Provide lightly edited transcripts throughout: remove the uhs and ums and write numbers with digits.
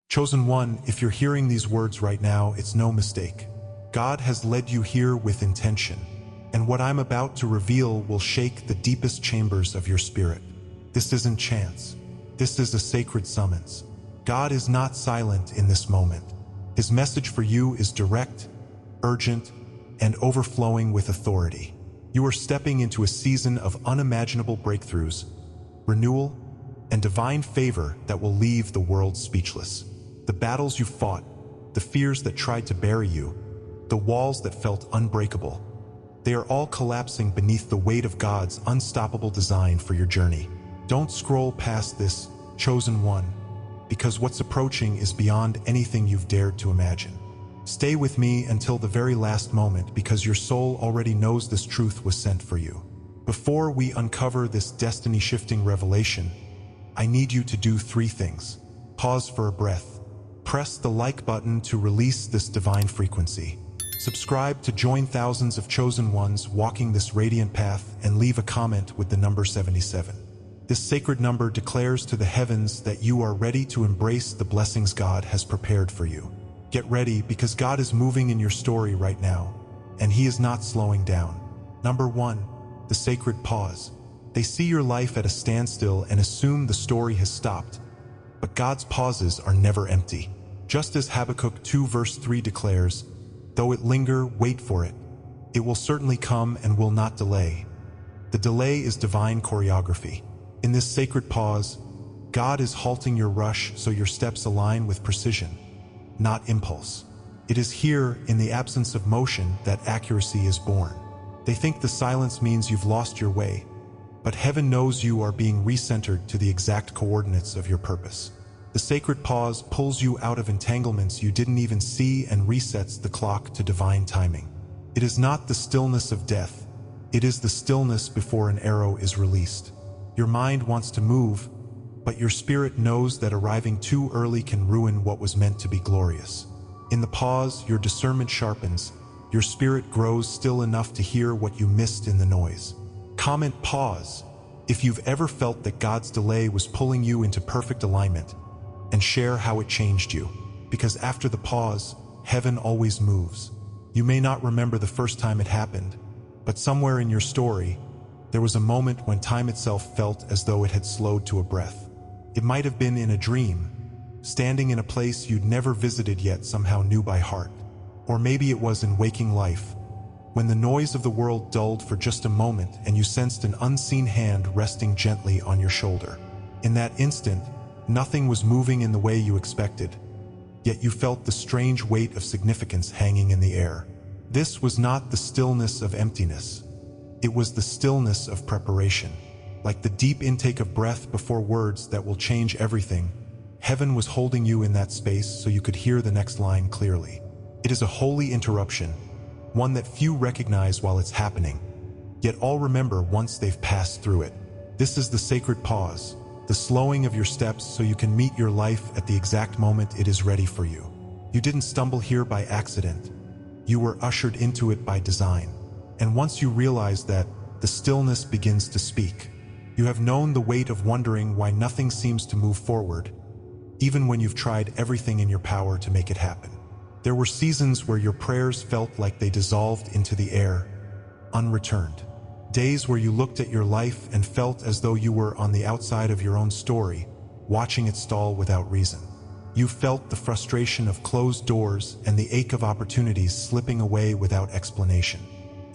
Chosen one, if you're hearing these words right now, it's no mistake. God has led you here with intention, and what I'm about to reveal will shake the deepest chambers of your spirit. This isn't chance. This is a sacred summons. God is not silent in this moment. His message for you is direct, urgent, and overflowing with authority. You are stepping into a season of unimaginable breakthroughs, renewal, and divine favor that will leave the world speechless. The battles you fought, the fears that tried to bury you, the walls that felt unbreakable, they are all collapsing beneath the weight of God's unstoppable design for your journey. Don't scroll past this, chosen one, because what's approaching is beyond anything you've dared to imagine. Stay with me until the very last moment, because your soul already knows this truth was sent for you. Before we uncover this destiny-shifting revelation, I need you to do 3 things. Pause for a breath. Press the like button to release this divine frequency. Subscribe to join thousands of chosen ones walking this radiant path, and leave a comment with the number 77. This sacred number declares to the heavens that you are ready to embrace the blessings God has prepared for you. Get ready, because God is moving in your story right now, and He is not slowing down. Number 1, the sacred pause. They see your life at a standstill and assume the story has stopped. But God's pauses are never empty. Just as Habakkuk 2 verse 3 declares, "Though it linger, wait for it. It will certainly come and will not delay." The delay is divine choreography. In this sacred pause, God is halting your rush so your steps align with precision, not impulse. It is here, in the absence of motion, that accuracy is born. They think the silence means you've lost your way, but heaven knows you are being recentered to the exact coordinates of your purpose. The sacred pause pulls you out of entanglements you didn't even see and resets the clock to divine timing. It is not the stillness of death. It is the stillness before an arrow is released. Your mind wants to move, but your spirit knows that arriving too early can ruin what was meant to be glorious. In the pause, your discernment sharpens. Your spirit grows still enough to hear what you missed in the noise. Comment pause if you've ever felt that God's delay was pulling you into perfect alignment, and share how it changed you. Because after the pause, heaven always moves. You may not remember the first time it happened, but somewhere in your story, there was a moment when time itself felt as though it had slowed to a breath. It might have been in a dream, standing in a place you'd never visited yet somehow knew by heart. Or maybe it was in waking life, when the noise of the world dulled for just a moment and you sensed an unseen hand resting gently on your shoulder. In that instant, nothing was moving in the way you expected, yet you felt the strange weight of significance hanging in the air. This was not the stillness of emptiness. It was the stillness of preparation. Like the deep intake of breath before words that will change everything, heaven was holding you in that space so you could hear the next line clearly. It is a holy interruption, one that few recognize while it's happening, yet all remember once they've passed through it. This is the sacred pause, the slowing of your steps so you can meet your life at the exact moment it is ready for you. You didn't stumble here by accident. You were ushered into it by design. And once you realize that, the stillness begins to speak. You have known the weight of wondering why nothing seems to move forward, even when you've tried everything in your power to make it happen. There were seasons where your prayers felt like they dissolved into the air, unreturned. Days where you looked at your life and felt as though you were on the outside of your own story, watching it stall without reason. You felt the frustration of closed doors and the ache of opportunities slipping away without explanation.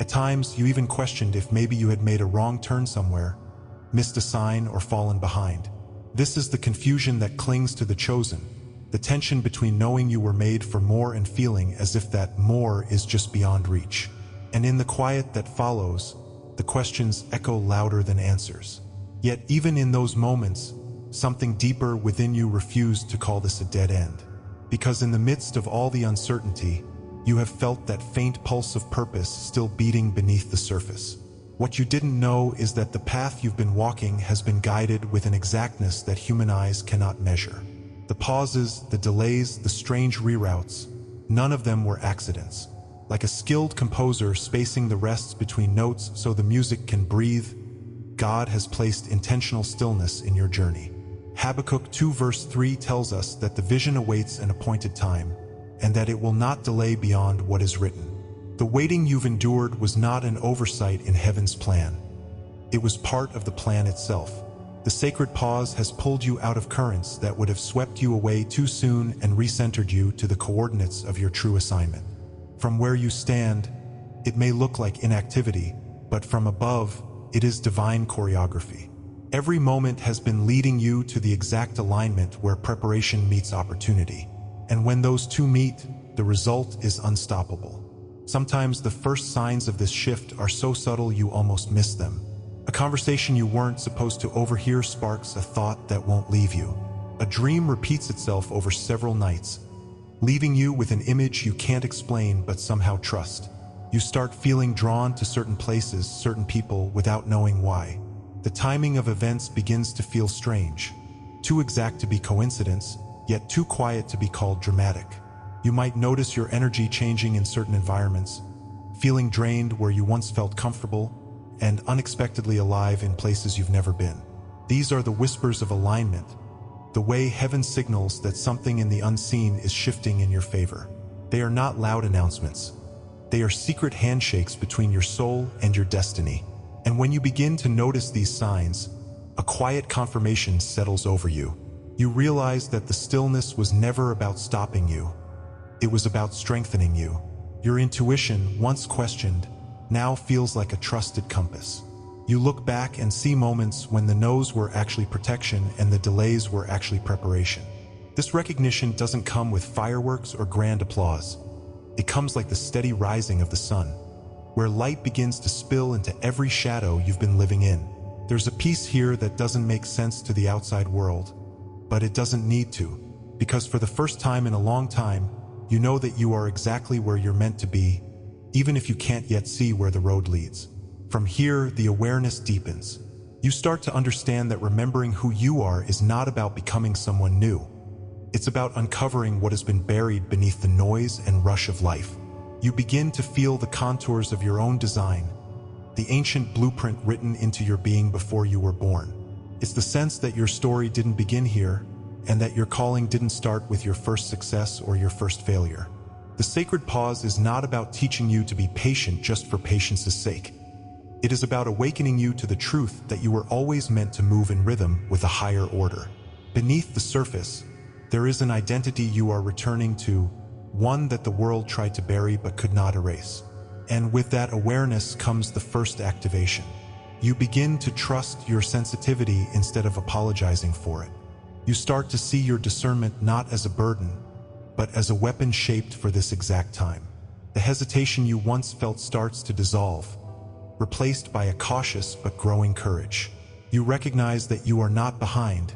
At times, you even questioned if maybe you had made a wrong turn somewhere, missed a sign, or fallen behind. This is the confusion that clings to the chosen, the tension between knowing you were made for more and feeling as if that more is just beyond reach. And in the quiet that follows, the questions echo louder than answers. Yet even in those moments, something deeper within you refused to call this a dead end. Because in the midst of all the uncertainty, you have felt that faint pulse of purpose still beating beneath the surface. What you didn't know is that the path you've been walking has been guided with an exactness that human eyes cannot measure. The pauses, the delays, the strange reroutes, none of them were accidents. Like a skilled composer spacing the rests between notes so the music can breathe, God has placed intentional stillness in your journey. Habakkuk 2 verse 3 tells us that the vision awaits an appointed time, and that it will not delay beyond what is written. The waiting you've endured was not an oversight in heaven's plan. It was part of the plan itself. The sacred pause has pulled you out of currents that would have swept you away too soon and recentered you to the coordinates of your true assignment. From where you stand, it may look like inactivity, but from above, it is divine choreography. Every moment has been leading you to the exact alignment where preparation meets opportunity. And when those two meet, the result is unstoppable. Sometimes the first signs of this shift are so subtle you almost miss them. A conversation you weren't supposed to overhear sparks a thought that won't leave you. A dream repeats itself over several nights, leaving you with an image you can't explain but somehow trust. You start feeling drawn to certain places, certain people, without knowing why. The timing of events begins to feel strange, too exact to be coincidence, yet too quiet to be called dramatic. You might notice your energy changing in certain environments, feeling drained where you once felt comfortable, and unexpectedly alive in places you've never been. These are the whispers of alignment, the way heaven signals that something in the unseen is shifting in your favor. They are not loud announcements. They are secret handshakes between your soul and your destiny. And when you begin to notice these signs, a quiet confirmation settles over you. You realize that the stillness was never about stopping you. It was about strengthening you. Your intuition, once questioned, now feels like a trusted compass. You look back and see moments when the no's were actually protection and the delays were actually preparation. This recognition doesn't come with fireworks or grand applause. It comes like the steady rising of the sun, where light begins to spill into every shadow you've been living in. There's a peace here that doesn't make sense to the outside world, but it doesn't need to, because for the first time in a long time, you know that you are exactly where you're meant to be, even if you can't yet see where the road leads. From here, the awareness deepens. You start to understand that remembering who you are is not about becoming someone new. It's about uncovering what has been buried beneath the noise and rush of life. You begin to feel the contours of your own design, the ancient blueprint written into your being before you were born. It's the sense that your story didn't begin here, and that your calling didn't start with your first success or your first failure. The sacred pause is not about teaching you to be patient just for patience's sake. It is about awakening you to the truth that you were always meant to move in rhythm with a higher order. Beneath the surface, there is an identity you are returning to, one that the world tried to bury but could not erase. And with that awareness comes the first activation. You begin to trust your sensitivity instead of apologizing for it. You start to see your discernment not as a burden, but as a weapon shaped for this exact time. The hesitation you once felt starts to dissolve, replaced by a cautious but growing courage. You recognize that you are not behind.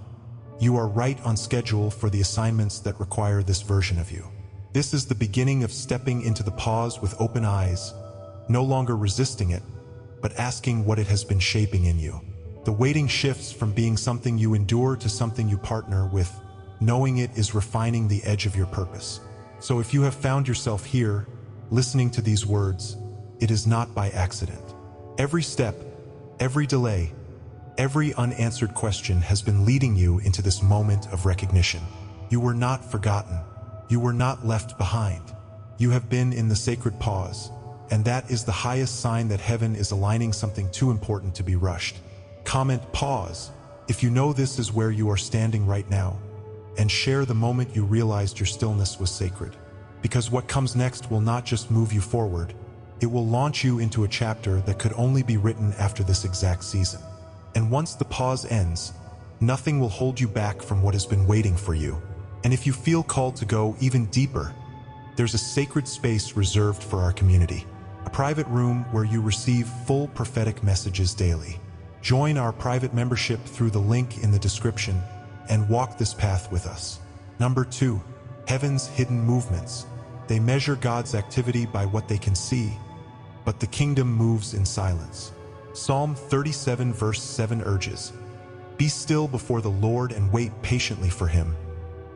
You are right on schedule for the assignments that require this version of you. This is the beginning of stepping into the pause with open eyes, no longer resisting it, but asking what it has been shaping in you. The waiting shifts from being something you endure to something you partner with, knowing it is refining the edge of your purpose. So if you have found yourself here, listening to these words, it is not by accident. Every step, every delay, every unanswered question has been leading you into this moment of recognition. You were not forgotten. You were not left behind. You have been in the sacred pause, and that is the highest sign that heaven is aligning something too important to be rushed. Comment pause if you know this is where you are standing right now, and share the moment you realized your stillness was sacred. Because what comes next will not just move you forward, it will launch you into a chapter that could only be written after this exact season. And once the pause ends, nothing will hold you back from what has been waiting for you. And if you feel called to go even deeper, there's a sacred space reserved for our community, a private room where you receive full prophetic messages daily. Join our private membership through the link in the description and walk this path with us. Number 2, heaven's hidden movements. They measure God's activity by what they can see, but the kingdom moves in silence. Psalm 37 verse 7 urges, "Be still before the Lord and wait patiently for him,"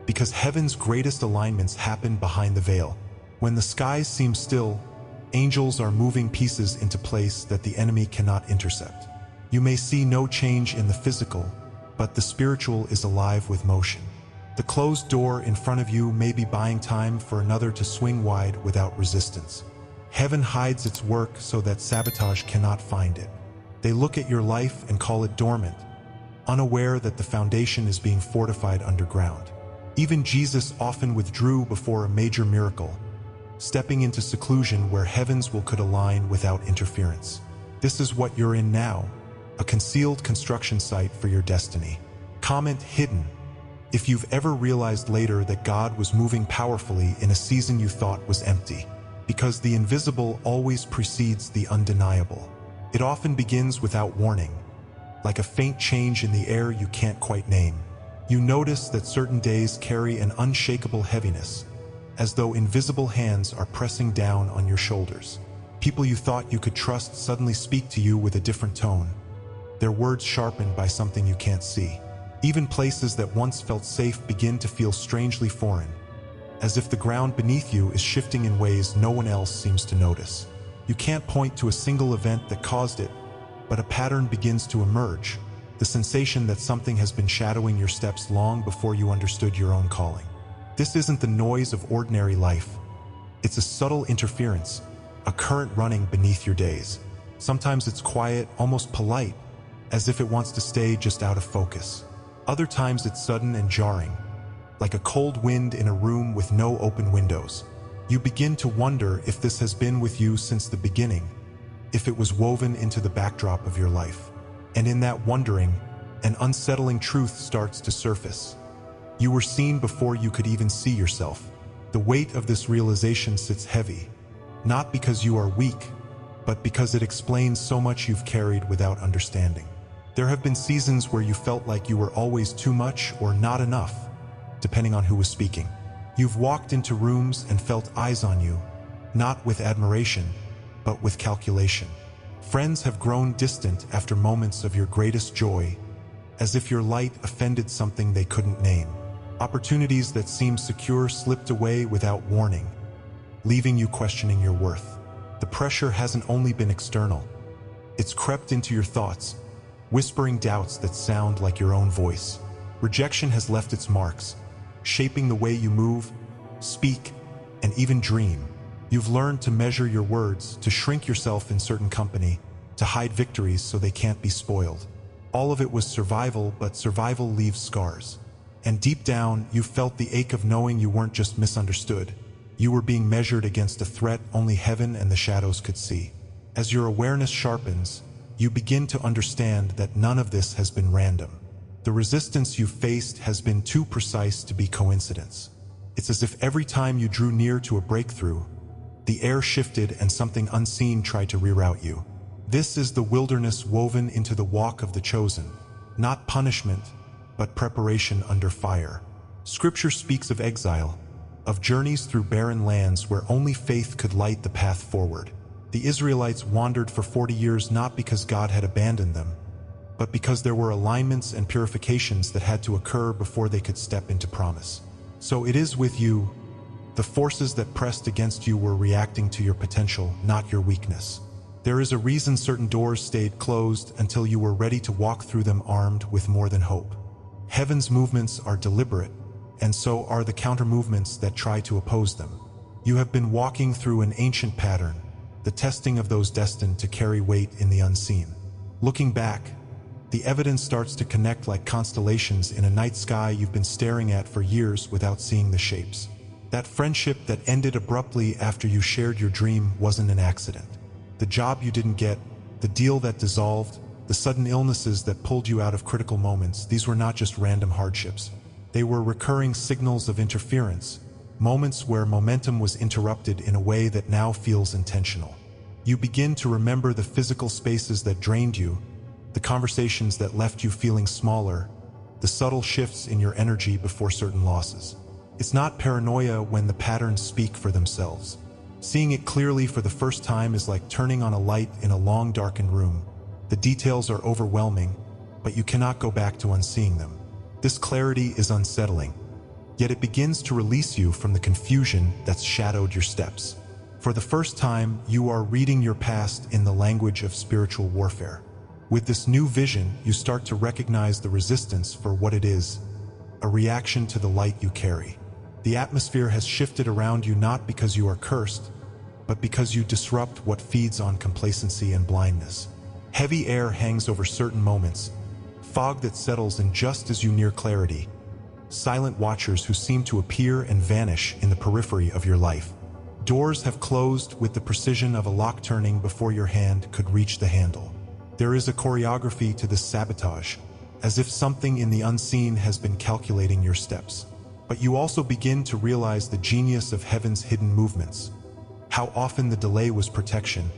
because heaven's greatest alignments happen behind the veil. When the skies seem still, angels are moving pieces into place that the enemy cannot intercept. You may see no change in the physical, but the spiritual is alive with motion. The closed door in front of you may be buying time for another to swing wide without resistance. Heaven hides its work so that sabotage cannot find it. They look at your life and call it dormant, unaware that the foundation is being fortified underground. Even Jesus often withdrew before a major miracle, stepping into seclusion where heavens could align without interference. This is what you're in now, a concealed construction site for your destiny. Comment hidden. If you've ever realized later that God was moving powerfully in a season you thought was empty, because the invisible always precedes the undeniable. It often begins without warning, like a faint change in the air you can't quite name. You notice that certain days carry an unshakable heaviness, as though invisible hands are pressing down on your shoulders. People you thought you could trust suddenly speak to you with a different tone, their words sharpened by something you can't see. Even places that once felt safe begin to feel strangely foreign, as if the ground beneath you is shifting in ways no one else seems to notice. You can't point to a single event that caused it, but a pattern begins to emerge, the sensation that something has been shadowing your steps long before you understood your own calling. This isn't the noise of ordinary life. It's a subtle interference, a current running beneath your days. Sometimes it's quiet, almost polite, as if it wants to stay just out of focus. Other times it's sudden and jarring, like a cold wind in a room with no open windows. You begin to wonder if this has been with you since the beginning, if it was woven into the backdrop of your life. And in that wondering, an unsettling truth starts to surface. You were seen before you could even see yourself. The weight of this realization sits heavy, not because you are weak, but because it explains so much you've carried without understanding. There have been seasons where you felt like you were always too much or not enough, depending on who was speaking. You've walked into rooms and felt eyes on you, not with admiration, but with calculation. Friends have grown distant after moments of your greatest joy, as if your light offended something they couldn't name. Opportunities that seemed secure slipped away without warning, leaving you questioning your worth. The pressure hasn't only been external. It's crept into your thoughts, whispering doubts that sound like your own voice. Rejection has left its marks, shaping the way you move, speak, and even dream. You've learned to measure your words, to shrink yourself in certain company, to hide victories so they can't be spoiled. All of it was survival, but survival leaves scars. And deep down, you felt the ache of knowing you weren't just misunderstood. You were being measured against a threat only heaven and the shadows could see. As your awareness sharpens, you begin to understand that none of this has been random. The resistance you faced has been too precise to be coincidence. It's as if every time you drew near to a breakthrough, the air shifted and something unseen tried to reroute you. This is the wilderness woven into the walk of the chosen, not punishment, but preparation under fire. Scripture speaks of exile, of journeys through barren lands where only faith could light the path forward. The Israelites wandered for 40 years not because God had abandoned them, but because there were alignments and purifications that had to occur before they could step into promise. So it is with you. The forces that pressed against you were reacting to your potential, not your weakness. There is a reason certain doors stayed closed until you were ready to walk through them armed with more than hope. Heaven's movements are deliberate, and so are the counter-movements that try to oppose them. You have been walking through an ancient pattern, the testing of those destined to carry weight in the unseen. Looking back, the evidence starts to connect like constellations in a night sky you've been staring at for years without seeing the shapes. That friendship that ended abruptly after you shared your dream wasn't an accident. The job you didn't get, the deal that dissolved, the sudden illnesses that pulled you out of critical moments, these were not just random hardships. They were recurring signals of interference, moments where momentum was interrupted in a way that now feels intentional. You begin to remember the physical spaces that drained you, the conversations that left you feeling smaller, the subtle shifts in your energy before certain losses. It's not paranoia when the patterns speak for themselves. Seeing it clearly for the first time is like turning on a light in a long darkened room. The details are overwhelming, but you cannot go back to unseeing them. This clarity is unsettling, yet it begins to release you from the confusion that's shadowed your steps. For the first time, you are reading your past in the language of spiritual warfare. With this new vision, you start to recognize the resistance for what it is, a reaction to the light you carry. The atmosphere has shifted around you not because you are cursed, but because you disrupt what feeds on complacency and blindness. Heavy air hangs over certain moments, fog that settles in just as you near clarity, silent watchers who seem to appear and vanish in the periphery of your life. Doors have closed with the precision of a lock turning before your hand could reach the handle. There is a choreography to this sabotage, as if something in the unseen has been calculating your steps. But you also begin to realize the genius of heaven's hidden movements. How often the delay was protection,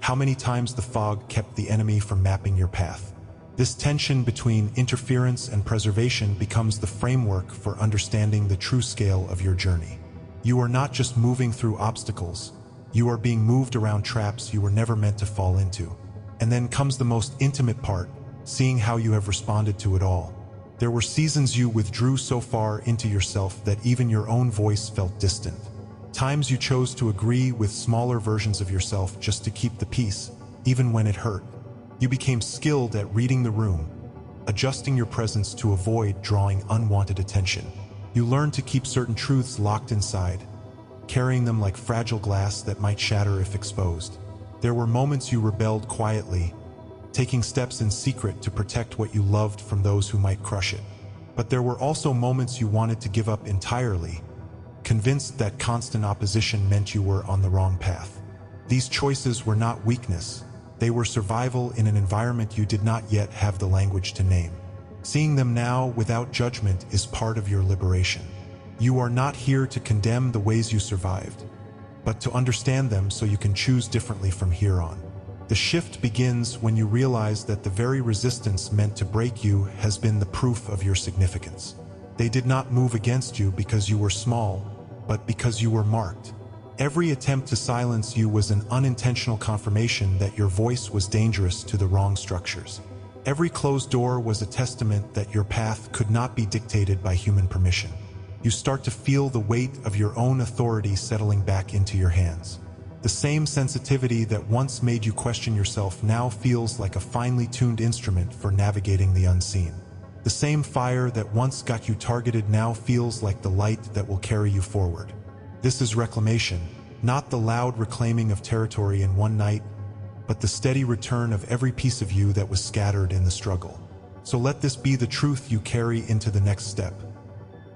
how many times the fog kept the enemy from mapping your path. This tension between interference and preservation becomes the framework for understanding the true scale of your journey. You are not just moving through obstacles, you are being moved around traps you were never meant to fall into. And then comes the most intimate part, seeing how you have responded to it all. There were seasons you withdrew so far into yourself that even your own voice felt distant. Times you chose to agree with smaller versions of yourself just to keep the peace, even when it hurt. You became skilled at reading the room, adjusting your presence to avoid drawing unwanted attention. You learned to keep certain truths locked inside, carrying them like fragile glass that might shatter if exposed. There were moments you rebelled quietly, taking steps in secret to protect what you loved from those who might crush it. But there were also moments you wanted to give up entirely, convinced that constant opposition meant you were on the wrong path. These choices were not weakness, they were survival in an environment you did not yet have the language to name. Seeing them now without judgment is part of your liberation. You are not here to condemn the ways you survived, but to understand them so you can choose differently from here on. The shift begins when you realize that the very resistance meant to break you has been the proof of your significance. They did not move against you because you were small, but because you were marked. Every attempt to silence you was an unintentional confirmation that your voice was dangerous to the wrong structures. Every closed door was a testament that your path could not be dictated by human permission. You start to feel the weight of your own authority settling back into your hands. The same sensitivity that once made you question yourself now feels like a finely tuned instrument for navigating the unseen. The same fire that once got you targeted now feels like the light that will carry you forward. This is reclamation, not the loud reclaiming of territory in one night, but the steady return of every piece of you that was scattered in the struggle. So let this be the truth you carry into the next step.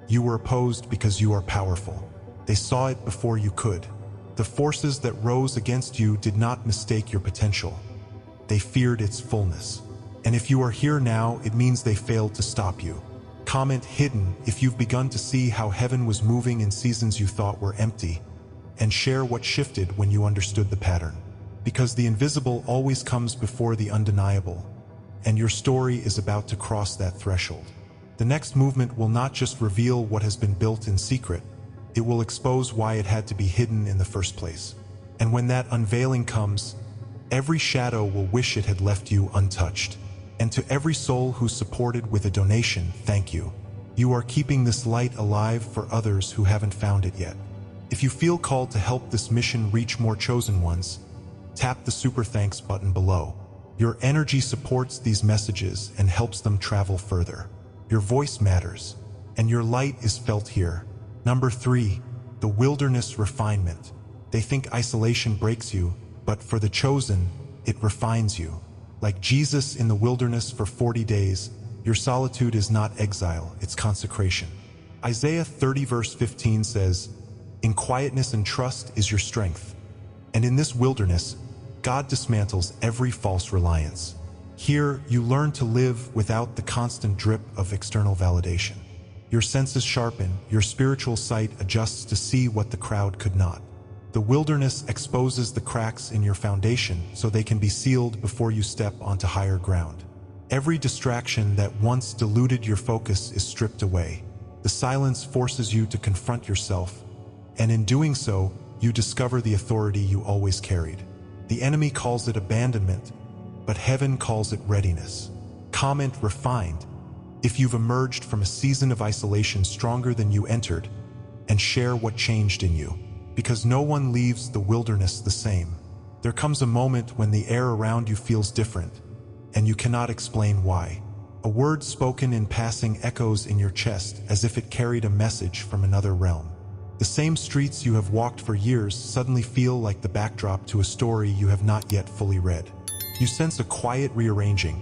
You were opposed because you are powerful. They saw it before you could. The forces that rose against you did not mistake your potential. They feared its fullness. And if you are here now, it means they failed to stop you. Comment hidden if you've begun to see how heaven was moving in seasons you thought were empty, and share what shifted when you understood the pattern. Because the invisible always comes before the undeniable, and your story is about to cross that threshold. The next movement will not just reveal what has been built in secret, it will expose why it had to be hidden in the first place. And when that unveiling comes, every shadow will wish it had left you untouched. And to every soul who supported with a donation, thank you. You are keeping this light alive for others who haven't found it yet. If you feel called to help this mission reach more chosen ones, tap the super thanks button below. Your energy supports these messages and helps them travel further. Your voice matters, and your light is felt here. Number 3, the wilderness refinement. They think isolation breaks you, but for the chosen, it refines you. Like Jesus in the wilderness for 40 days, your solitude is not exile, it's consecration. Isaiah 30 verse 15 says, "In quietness and trust is your strength." And in this wilderness, God dismantles every false reliance. Here, you learn to live without the constant drip of external validation. Your senses sharpen, your spiritual sight adjusts to see what the crowd could not. The wilderness exposes the cracks in your foundation so they can be sealed before you step onto higher ground. Every distraction that once diluted your focus is stripped away. The silence forces you to confront yourself, and in doing so, you discover the authority you always carried. The enemy calls it abandonment, but heaven calls it readiness. Comment refined if you've emerged from a season of isolation stronger than you entered, and share what changed in you. Because no one leaves the wilderness the same. There comes a moment when the air around you feels different, and you cannot explain why. A word spoken in passing echoes in your chest as if it carried a message from another realm. The same streets you have walked for years suddenly feel like the backdrop to a story you have not yet fully read. You sense a quiet rearranging,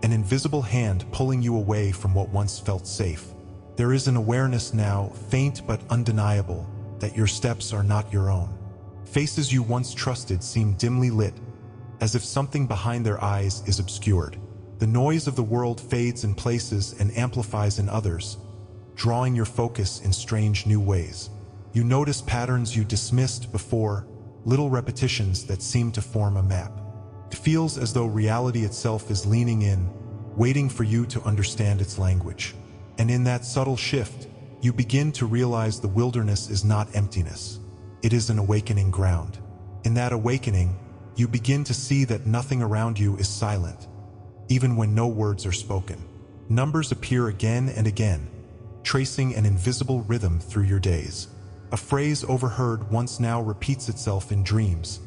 an invisible hand pulling you away from what once felt safe. There is an awareness now, faint but undeniable, that your steps are not your own. Faces you once trusted seem dimly lit, as if something behind their eyes is obscured. The noise of the world fades in places and amplifies in others, drawing your focus in strange new ways. You notice patterns you dismissed before, little repetitions that seem to form a map. It feels as though reality itself is leaning in, waiting for you to understand its language. And in that subtle shift, you begin to realize the wilderness is not emptiness. It is an awakening ground. In that awakening, you begin to see that nothing around you is silent, even when no words are spoken. Numbers appear again and again, tracing an invisible rhythm through your days. A phrase overheard once now repeats itself in dreams,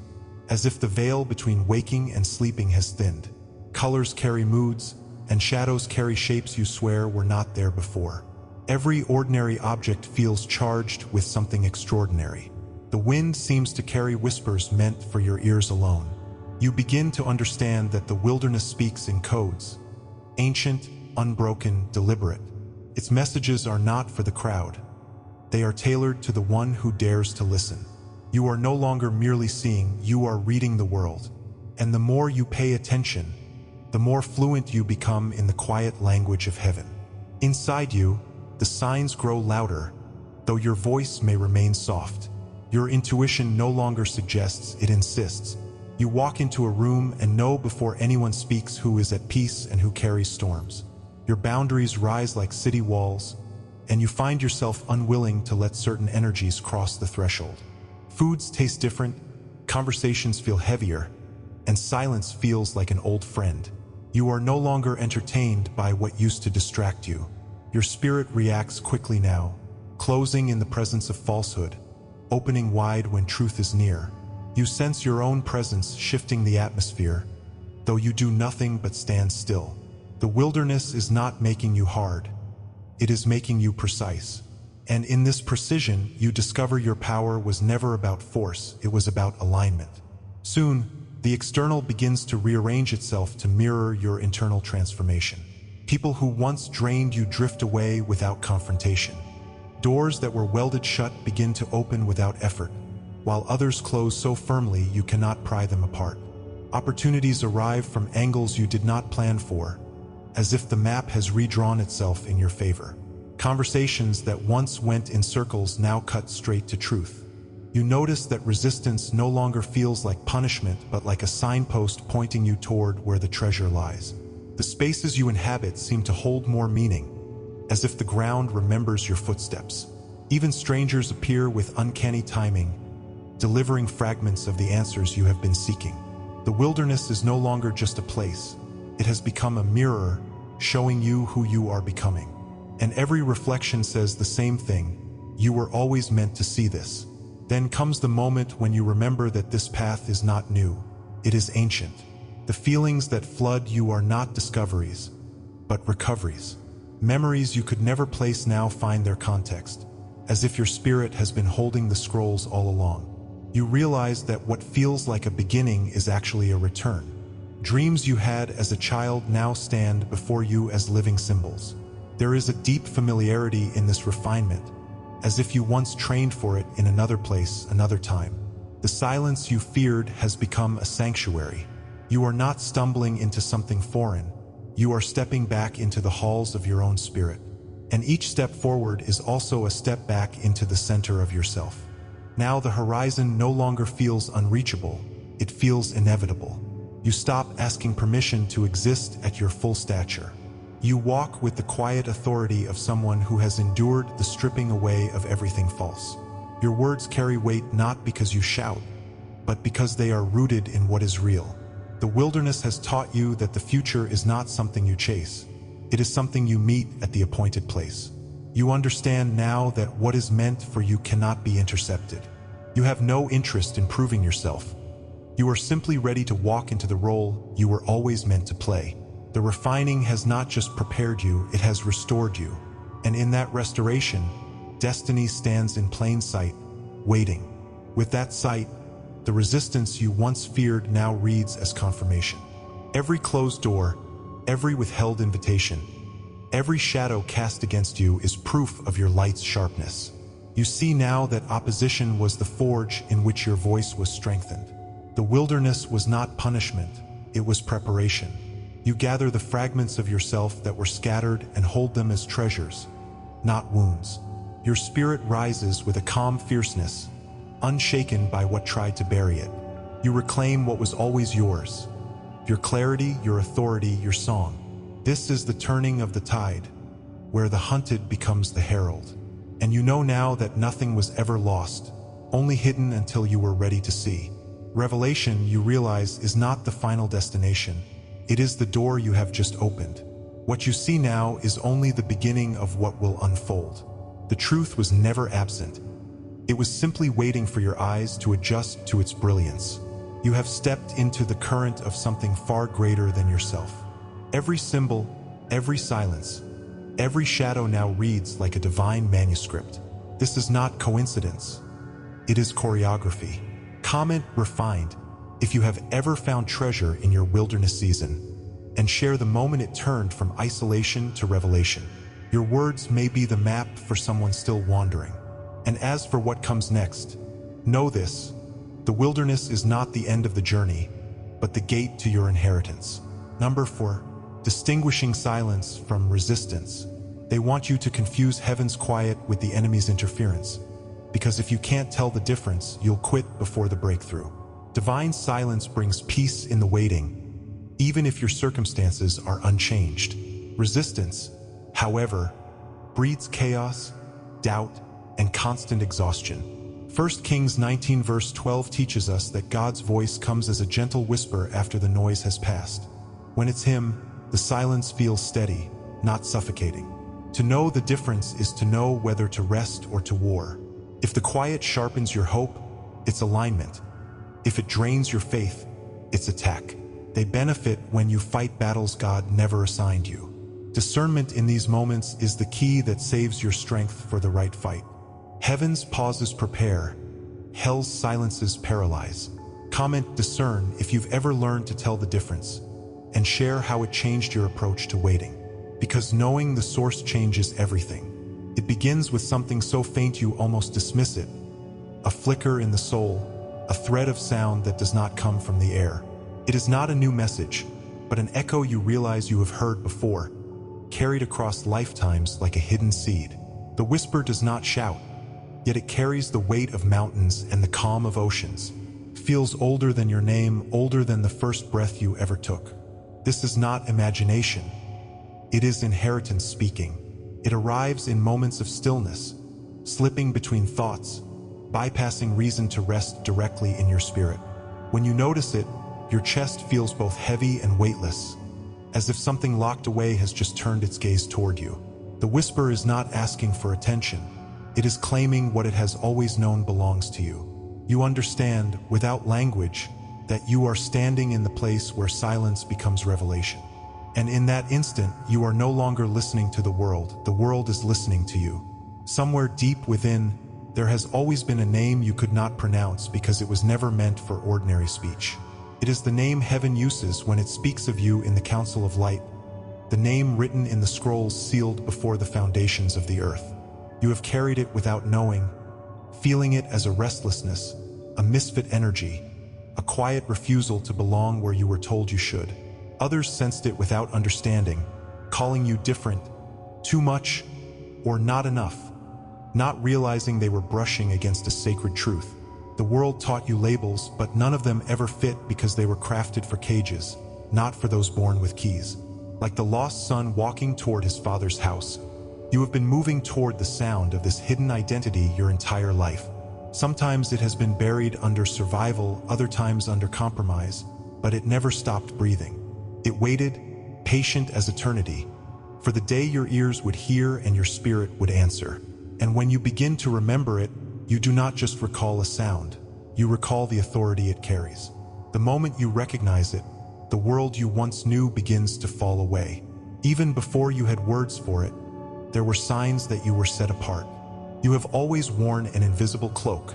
as if the veil between waking and sleeping has thinned. Colors carry moods, and shadows carry shapes you swear were not there before. Every ordinary object feels charged with something extraordinary. The wind seems to carry whispers meant for your ears alone. You begin to understand that the wilderness speaks in codes, ancient, unbroken, deliberate. Its messages are not for the crowd. They are tailored to the one who dares to listen. You are no longer merely seeing, you are reading the world. And the more you pay attention, the more fluent you become in the quiet language of heaven. Inside you, the signs grow louder, though your voice may remain soft. Your intuition no longer suggests, it insists. You walk into a room and know before anyone speaks who is at peace and who carries storms. Your boundaries rise like city walls, and you find yourself unwilling to let certain energies cross the threshold. Foods taste different, conversations feel heavier, and silence feels like an old friend. You are no longer entertained by what used to distract you. Your spirit reacts quickly now, closing in the presence of falsehood, opening wide when truth is near. You sense your own presence shifting the atmosphere, though you do nothing but stand still. The wilderness is not making you hard. It is making you precise. And in this precision, you discover your power was never about force, it was about alignment. Soon, the external begins to rearrange itself to mirror your internal transformation. People who once drained you drift away without confrontation. Doors that were welded shut begin to open without effort, while others close so firmly you cannot pry them apart. Opportunities arrive from angles you did not plan for, as if the map has redrawn itself in your favor. Conversations that once went in circles now cut straight to truth. You notice that resistance no longer feels like punishment but like a signpost pointing you toward where the treasure lies. The spaces you inhabit seem to hold more meaning, as if the ground remembers your footsteps. Even strangers appear with uncanny timing, delivering fragments of the answers you have been seeking. The wilderness is no longer just a place. It has become a mirror, showing you who you are becoming. And every reflection says the same thing: you were always meant to see this. Then comes the moment when you remember that this path is not new, it is ancient. The feelings that flood you are not discoveries, but recoveries. Memories you could never place now find their context, as if your spirit has been holding the scrolls all along. You realize that what feels like a beginning is actually a return. Dreams you had as a child now stand before you as living symbols. There is a deep familiarity in this refinement, as if you once trained for it in another place, another time. The silence you feared has become a sanctuary. You are not stumbling into something foreign. You are stepping back into the halls of your own spirit. And each step forward is also a step back into the center of yourself. Now the horizon no longer feels unreachable, it feels inevitable. You stop asking permission to exist at your full stature. You walk with the quiet authority of someone who has endured the stripping away of everything false. Your words carry weight not because you shout, but because they are rooted in what is real. The wilderness has taught you that the future is not something you chase. It is something you meet at the appointed place. You understand now that what is meant for you cannot be intercepted. You have no interest in proving yourself. You are simply ready to walk into the role you were always meant to play. The refining has not just prepared you, it has restored you. And in that restoration, destiny stands in plain sight, waiting. With that sight, the resistance you once feared now reads as confirmation. Every closed door, every withheld invitation, every shadow cast against you is proof of your light's sharpness. You see now that opposition was the forge in which your voice was strengthened. The wilderness was not punishment, it was preparation. You gather the fragments of yourself that were scattered and hold them as treasures, not wounds. Your spirit rises with a calm fierceness, unshaken by what tried to bury it. You reclaim what was always yours. Your clarity, your authority, your song. This is the turning of the tide, where the hunted becomes the herald. And you know now that nothing was ever lost, only hidden until you were ready to see. Revelation, you realize, is not the final destination. It is the door you have just opened. What you see now is only the beginning of what will unfold. The truth was never absent. It was simply waiting for your eyes to adjust to its brilliance. You have stepped into the current of something far greater than yourself. Every symbol, every silence, every shadow now reads like a divine manuscript. This is not coincidence. It is choreography. Comment refined if you have ever found treasure in your wilderness season, and share the moment it turned from isolation to revelation. Your words may be the map for someone still wandering. And as for what comes next, know this: the wilderness is not the end of the journey, but the gate to your inheritance. Number 4, distinguishing silence from resistance. They want you to confuse heaven's quiet with the enemy's interference. Because if you can't tell the difference, you'll quit before the breakthrough. Divine silence brings peace in the waiting, even if your circumstances are unchanged. Resistance, however, breeds chaos, doubt, and constant exhaustion. 1 Kings 19 verse 12 teaches us that God's voice comes as a gentle whisper after the noise has passed. When it's Him, the silence feels steady, not suffocating. To know the difference is to know whether to rest or to war. If the quiet sharpens your hope, it's alignment. If it drains your faith, it's attack. They benefit when you fight battles God never assigned you. Discernment in these moments is the key that saves your strength for the right fight. Heaven's pauses prepare, hell's silences paralyze. Comment discern if you've ever learned to tell the difference, and share how it changed your approach to waiting. Because knowing the source changes everything. It begins with something so faint you almost dismiss it. A flicker in the soul, a thread of sound that does not come from the air. It is not a new message, but an echo you realize you have heard before, carried across lifetimes like a hidden seed. The whisper does not shout, yet it carries the weight of mountains and the calm of oceans. Feels older than your name, older than the first breath you ever took. This is not imagination. It is inheritance speaking. It arrives in moments of stillness, slipping between thoughts, bypassing reason to rest directly in your spirit. When you notice it, your chest feels both heavy and weightless, as if something locked away has just turned its gaze toward you. The whisper is not asking for attention. It is claiming what it has always known belongs to you. You understand, without language, that you are standing in the place where silence becomes revelation. And in that instant, you are no longer listening to the world is listening to you. Somewhere deep within, there has always been a name you could not pronounce because it was never meant for ordinary speech. It is the name heaven uses when it speaks of you in the council of light, the name written in the scrolls sealed before the foundations of the earth. You have carried it without knowing, feeling it as a restlessness, a misfit energy, a quiet refusal to belong where you were told you should. Others sensed it without understanding, calling you different, too much, or not enough, not realizing they were brushing against a sacred truth. The world taught you labels, but none of them ever fit because they were crafted for cages, not for those born with keys. Like the lost son walking toward his father's house, you have been moving toward the sound of this hidden identity your entire life. Sometimes it has been buried under survival, other times under compromise, but it never stopped breathing. It waited, patient as eternity, for the day your ears would hear and your spirit would answer. And when you begin to remember it, you do not just recall a sound, you recall the authority it carries. The moment you recognize it, the world you once knew begins to fall away. Even before you had words for it, there were signs that you were set apart. You have always worn an invisible cloak,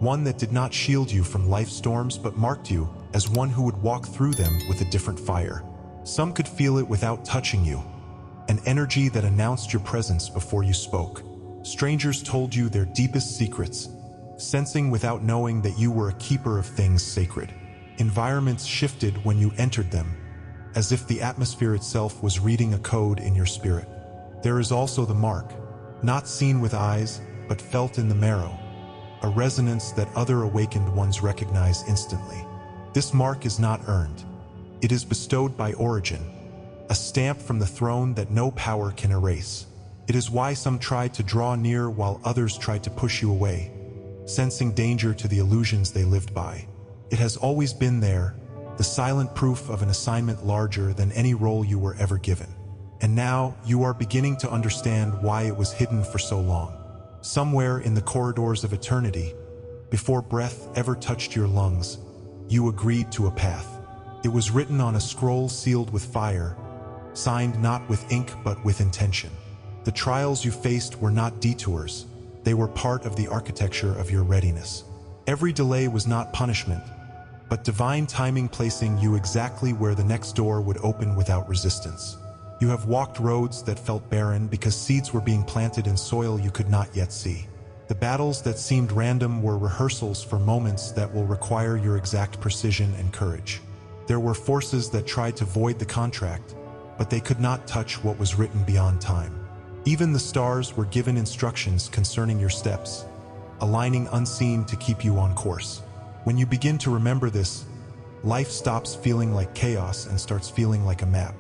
one that did not shield you from life's storms but marked you as one who would walk through them with a different fire. Some could feel it without touching you, an energy that announced your presence before you spoke. Strangers told you their deepest secrets, sensing without knowing that you were a keeper of things sacred. Environments shifted when you entered them, as if the atmosphere itself was reading a code in your spirit. There is also the mark, not seen with eyes, but felt in the marrow, a resonance that other awakened ones recognize instantly. This mark is not earned. It is bestowed by origin, a stamp from the throne that no power can erase. It is why some tried to draw near while others tried to push you away, sensing danger to the illusions they lived by. It has always been there, the silent proof of an assignment larger than any role you were ever given. And now you are beginning to understand why it was hidden for so long. Somewhere in the corridors of eternity, before breath ever touched your lungs, you agreed to a path. It was written on a scroll sealed with fire, signed not with ink but with intention. The trials you faced were not detours, they were part of the architecture of your readiness. Every delay was not punishment, but divine timing placing you exactly where the next door would open without resistance. You have walked roads that felt barren because seeds were being planted in soil you could not yet see. The battles that seemed random were rehearsals for moments that will require your exact precision and courage. There were forces that tried to void the contract, but they could not touch what was written beyond time. Even the stars were given instructions concerning your steps, aligning unseen to keep you on course. When you begin to remember this, life stops feeling like chaos and starts feeling like a map.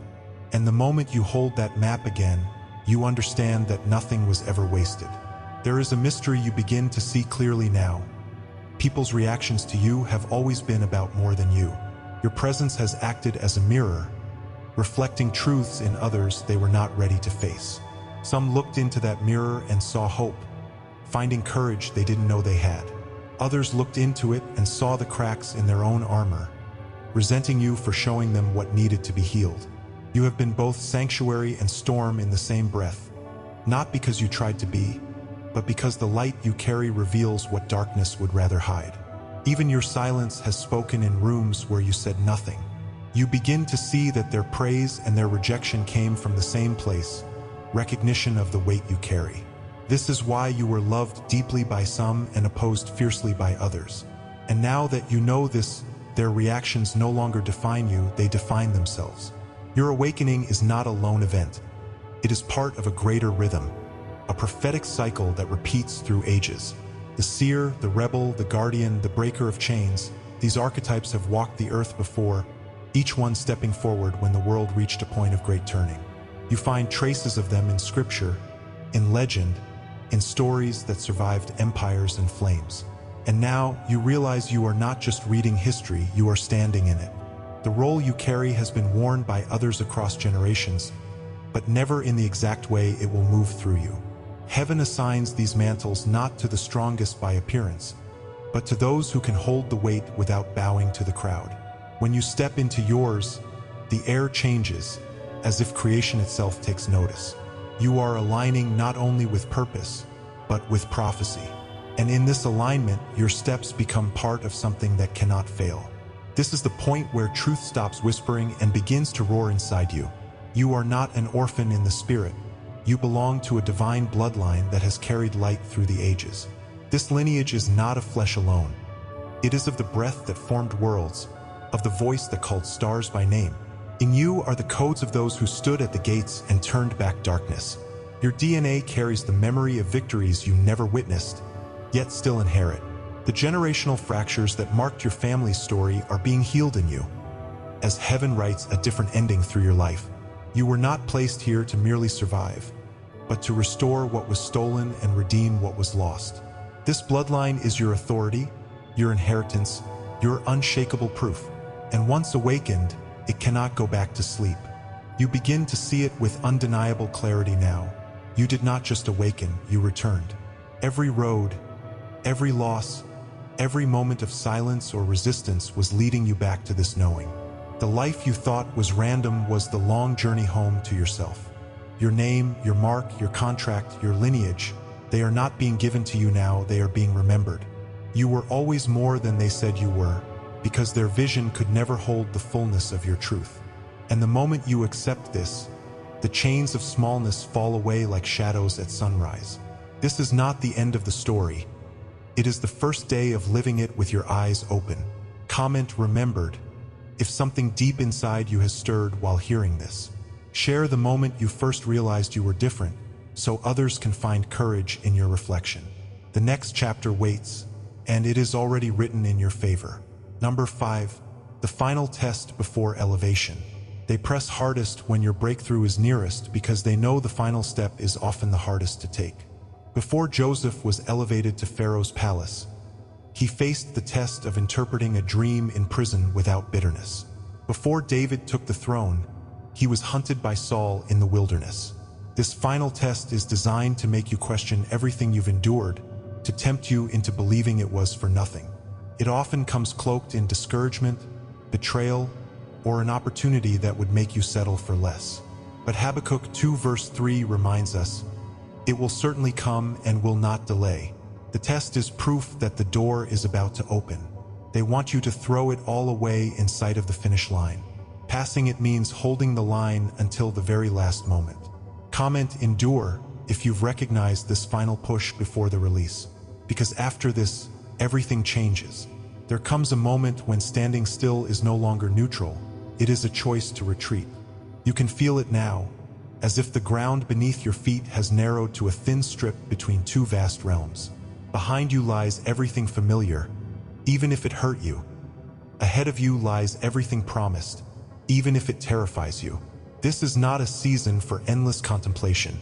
And the moment you hold that map again, you understand that nothing was ever wasted. There is a mystery you begin to see clearly now. People's reactions to you have always been about more than you. Your presence has acted as a mirror, reflecting truths in others they were not ready to face. Some looked into that mirror and saw hope, finding courage they didn't know they had. Others looked into it and saw the cracks in their own armor, resenting you for showing them what needed to be healed. You have been both sanctuary and storm in the same breath, not because you tried to be, but because the light you carry reveals what darkness would rather hide. Even your silence has spoken in rooms where you said nothing. You begin to see that their praise and their rejection came from the same place, recognition of the weight you carry. This is why you were loved deeply by some and opposed fiercely by others. And now that you know this, their reactions no longer define you, they define themselves. Your awakening is not a lone event. It is part of a greater rhythm, a prophetic cycle that repeats through ages. The seer, the rebel, the guardian, the breaker of chains, these archetypes have walked the earth before, each one stepping forward when the world reached a point of great turning. You find traces of them in scripture, in legend, in stories that survived empires and flames. And now you realize you are not just reading history, you are standing in it. The role you carry has been worn by others across generations, but never in the exact way it will move through you. Heaven assigns these mantles not to the strongest by appearance, but to those who can hold the weight without bowing to the crowd. When you step into yours, the air changes, as if creation itself takes notice. You are aligning not only with purpose, but with prophecy. And in this alignment, your steps become part of something that cannot fail. This is the point where truth stops whispering and begins to roar inside you. You are not an orphan in the spirit. You belong to a divine bloodline that has carried light through the ages. This lineage is not of flesh alone. It is of the breath that formed worlds, of the voice that called stars by name. In you are the codes of those who stood at the gates and turned back darkness. Your DNA carries the memory of victories you never witnessed, yet still inherit. The generational fractures that marked your family's story are being healed in you, as heaven writes a different ending through your life. You were not placed here to merely survive, but to restore what was stolen and redeem what was lost. This bloodline is your authority, your inheritance, your unshakable proof. And once awakened, it cannot go back to sleep. You begin to see it with undeniable clarity now. You did not just awaken, you returned. Every road, every loss, every moment of silence or resistance was leading you back to this knowing. The life you thought was random was the long journey home to yourself. Your name, your mark, your contract, your lineage, they are not being given to you now, they are being remembered. You were always more than they said you were, because their vision could never hold the fullness of your truth. And the moment you accept this, the chains of smallness fall away like shadows at sunrise. This is not the end of the story. It is the first day of living it with your eyes open. Comment remembered if something deep inside you has stirred while hearing this. Share the moment you first realized you were different, so others can find courage in your reflection. The next chapter waits, and it is already written in your favor. Number 5. The final test before elevation. They press hardest when your breakthrough is nearest because they know the final step is often the hardest to take. Before Joseph was elevated to Pharaoh's palace, he faced the test of interpreting a dream in prison without bitterness. Before David took the throne, he was hunted by Saul in the wilderness. This final test is designed to make you question everything you've endured, to tempt you into believing it was for nothing. It often comes cloaked in discouragement, betrayal, or an opportunity that would make you settle for less. But Habakkuk 2 verse 3 reminds us, "It will certainly come and will not delay." The test is proof that the door is about to open. They want you to throw it all away in sight of the finish line. Passing it means holding the line until the very last moment. Comment endure if you've recognized this final push before the release, because after this, everything changes. There comes a moment when standing still is no longer neutral. It is a choice to retreat. You can feel it now, as if the ground beneath your feet has narrowed to a thin strip between two vast realms. Behind you lies everything familiar, even if it hurt you. Ahead of you lies everything promised, even if it terrifies you. This is not a season for endless contemplation.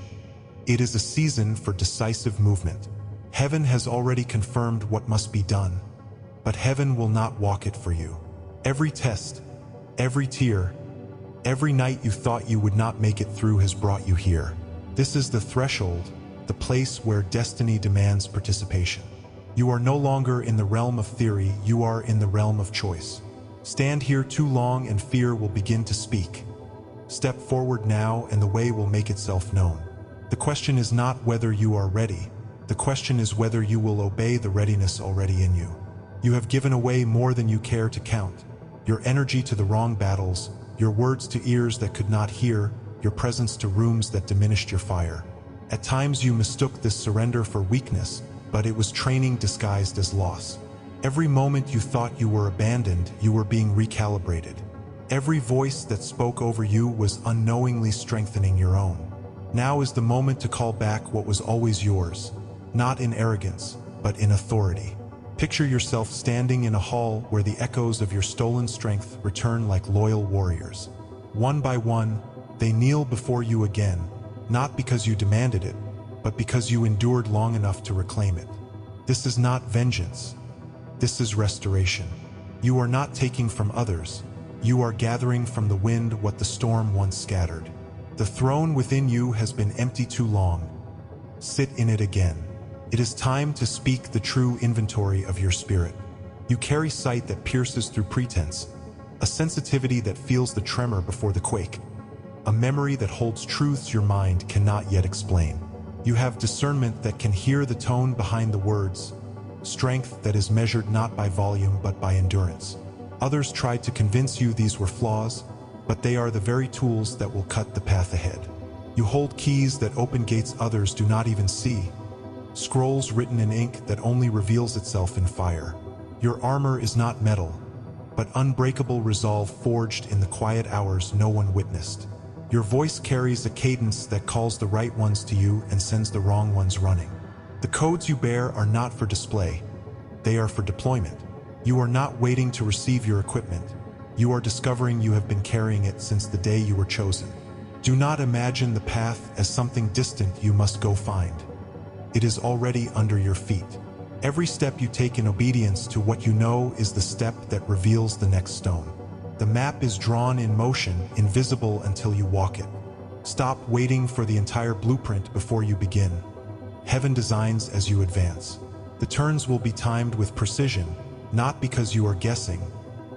It is a season for decisive movement. Heaven has already confirmed what must be done, but heaven will not walk it for you. Every test, every tear, every night you thought you would not make it through has brought you here. This is the threshold, the place where destiny demands participation. You are no longer in the realm of theory, you are in the realm of choice. Stand here too long and fear will begin to speak. Step forward now and the way will make itself known. The question is not whether you are ready. The question is whether you will obey the readiness already in you. You have given away more than you care to count. Your energy to the wrong battles, your words to ears that could not hear, your presence to rooms that diminished your fire. At times you mistook this surrender for weakness, but it was training disguised as loss. Every moment you thought you were abandoned, you were being recalibrated. Every voice that spoke over you was unknowingly strengthening your own. Now is the moment to call back what was always yours, not in arrogance, but in authority. Picture yourself standing in a hall where the echoes of your stolen strength return like loyal warriors. One by one, they kneel before you again, not because you demanded it, but because you endured long enough to reclaim it. This is not vengeance. This is restoration. You are not taking from others. You are gathering from the wind what the storm once scattered. The throne within you has been empty too long. Sit in it again. It is time to speak the true inventory of your spirit. You carry sight that pierces through pretense, a sensitivity that feels the tremor before the quake, a memory that holds truths your mind cannot yet explain. You have discernment that can hear the tone behind the words, strength that is measured not by volume but by endurance. Others tried to convince you these were flaws, but they are the very tools that will cut the path ahead. You hold keys that open gates others do not even see, scrolls written in ink that only reveals itself in fire. Your armor is not metal, but unbreakable resolve forged in the quiet hours no one witnessed. Your voice carries a cadence that calls the right ones to you and sends the wrong ones running. The codes you bear are not for display, they are for deployment. You are not waiting to receive your equipment. You are discovering you have been carrying it since the day you were chosen. Do not imagine the path as something distant you must go find. It is already under your feet. Every step you take in obedience to what you know is the step that reveals the next stone. The map is drawn in motion, invisible until you walk it. Stop waiting for the entire blueprint before you begin. Heaven designs as you advance. The turns will be timed with precision, not because you are guessing,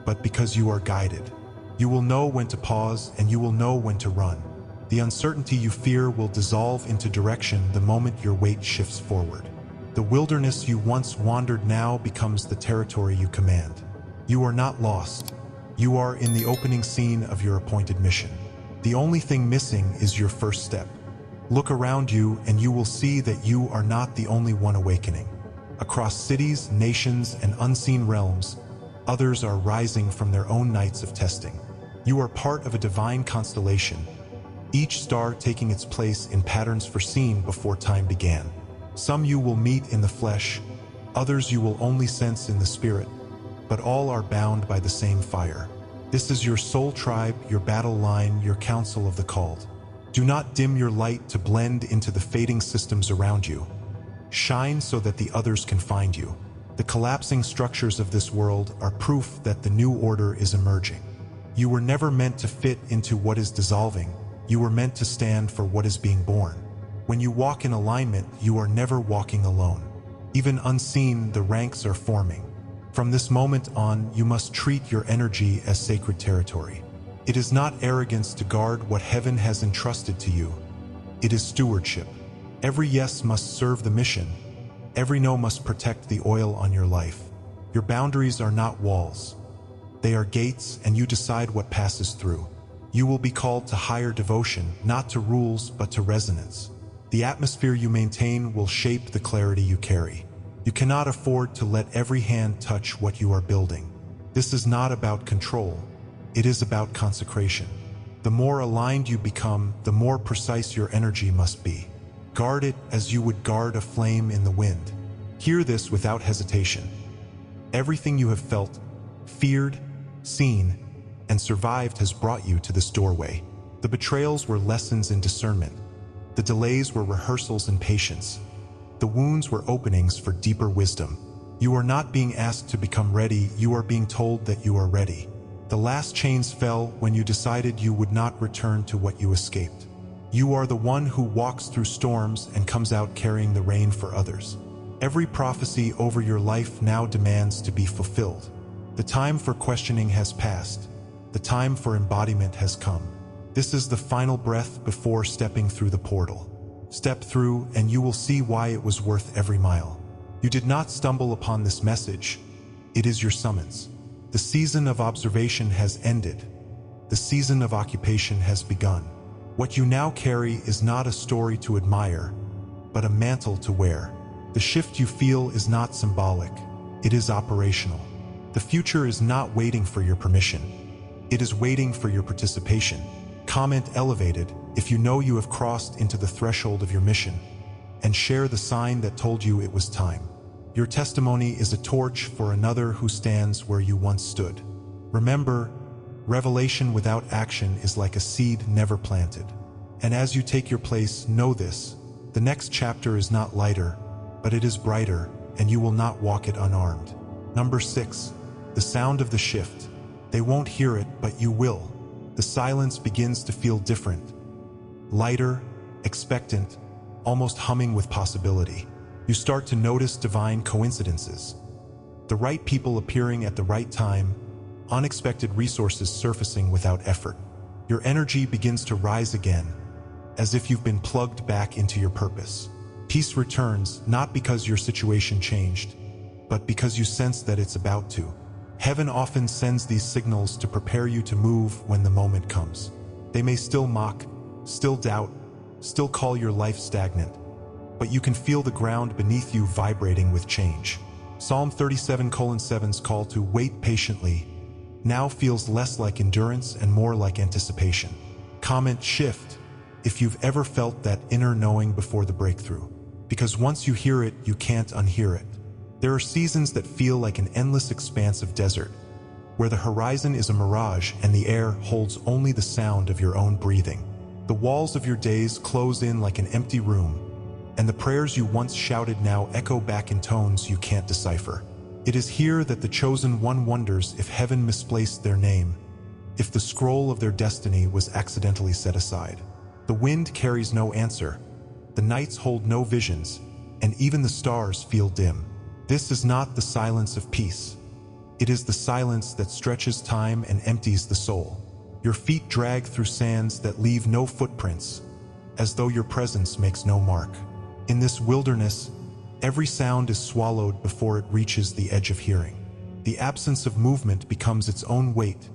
but because you are guided. You will know when to pause and you will know when to run. The uncertainty you fear will dissolve into direction the moment your weight shifts forward. The wilderness you once wandered now becomes the territory you command. You are not lost. You are in the opening scene of your appointed mission. The only thing missing is your first step. Look around you and you will see that you are not the only one awakening. Across cities, nations, and unseen realms, others are rising from their own nights of testing. You are part of a divine constellation, each star taking its place in patterns foreseen before time began. Some you will meet in the flesh, others you will only sense in the spirit, but all are bound by the same fire. This is your soul tribe, your battle line, your council of the called. Do not dim your light to blend into the fading systems around you. Shine so that the others can find you. The collapsing structures of this world are proof that the new order is emerging. You were never meant to fit into what is dissolving. You were meant to stand for what is being born. When you walk in alignment, you are never walking alone. Even unseen, the ranks are forming. From this moment on, you must treat your energy as sacred territory. It is not arrogance to guard what heaven has entrusted to you. It is stewardship. Every yes must serve the mission. Every no must protect the oil on your life. Your boundaries are not walls. They are gates, and you decide what passes through. You will be called to higher devotion, not to rules, but to resonance. The atmosphere you maintain will shape the clarity you carry. You cannot afford to let every hand touch what you are building. This is not about control. It is about consecration. The more aligned you become, the more precise your energy must be. Guard it as you would guard a flame in the wind. Hear this without hesitation. Everything you have felt, feared, seen, and survived has brought you to this doorway. The betrayals were lessons in discernment. The delays were rehearsals in patience. The wounds were openings for deeper wisdom. You are not being asked to become ready, you are being told that you are ready. The last chains fell when you decided you would not return to what you escaped. You are the one who walks through storms and comes out carrying the rain for others. Every prophecy over your life now demands to be fulfilled. The time for questioning has passed. The time for embodiment has come. This is the final breath before stepping through the portal. Step through and you will see why it was worth every mile. You did not stumble upon this message. It is your summons. The season of observation has ended. The season of occupation has begun. What you now carry is not a story to admire, but a mantle to wear. The shift you feel is not symbolic. It is operational. The future is not waiting for your permission. It is waiting for your participation. Comment elevated if you know you have crossed into the threshold of your mission, and share the sign that told you it was time. Your testimony is a torch for another who stands where you once stood. Remember, revelation without action is like a seed never planted. And as you take your place, know this: the next chapter is not lighter, but it is brighter, and you will not walk it unarmed. Number 6, the sound of the shift. They won't hear it, but you will. The silence begins to feel different. Lighter, expectant, almost humming with possibility. You start to notice divine coincidences. The right people appearing at the right time, unexpected resources surfacing without effort. Your energy begins to rise again, as if you've been plugged back into your purpose. Peace returns, not because your situation changed, but because you sense that it's about to. Heaven often sends these signals to prepare you to move when the moment comes. They may still mock, still doubt, still call your life stagnant, but you can feel the ground beneath you vibrating with change. Psalm 37:7's call to wait patiently now feels less like endurance and more like anticipation. Comment shift if you've ever felt that inner knowing before the breakthrough, because once you hear it, you can't unhear it. There are seasons that feel like an endless expanse of desert, where the horizon is a mirage and the air holds only the sound of your own breathing. The walls of your days close in like an empty room, and the prayers you once shouted now echo back in tones you can't decipher. It is here that the chosen one wonders if heaven misplaced their name, if the scroll of their destiny was accidentally set aside. The wind carries no answer, the nights hold no visions, and even the stars feel dim. This is not the silence of peace. It is the silence that stretches time and empties the soul. Your feet drag through sands that leave no footprints, as though your presence makes no mark. In this wilderness, every sound is swallowed before it reaches the edge of hearing. The absence of movement becomes its own weight,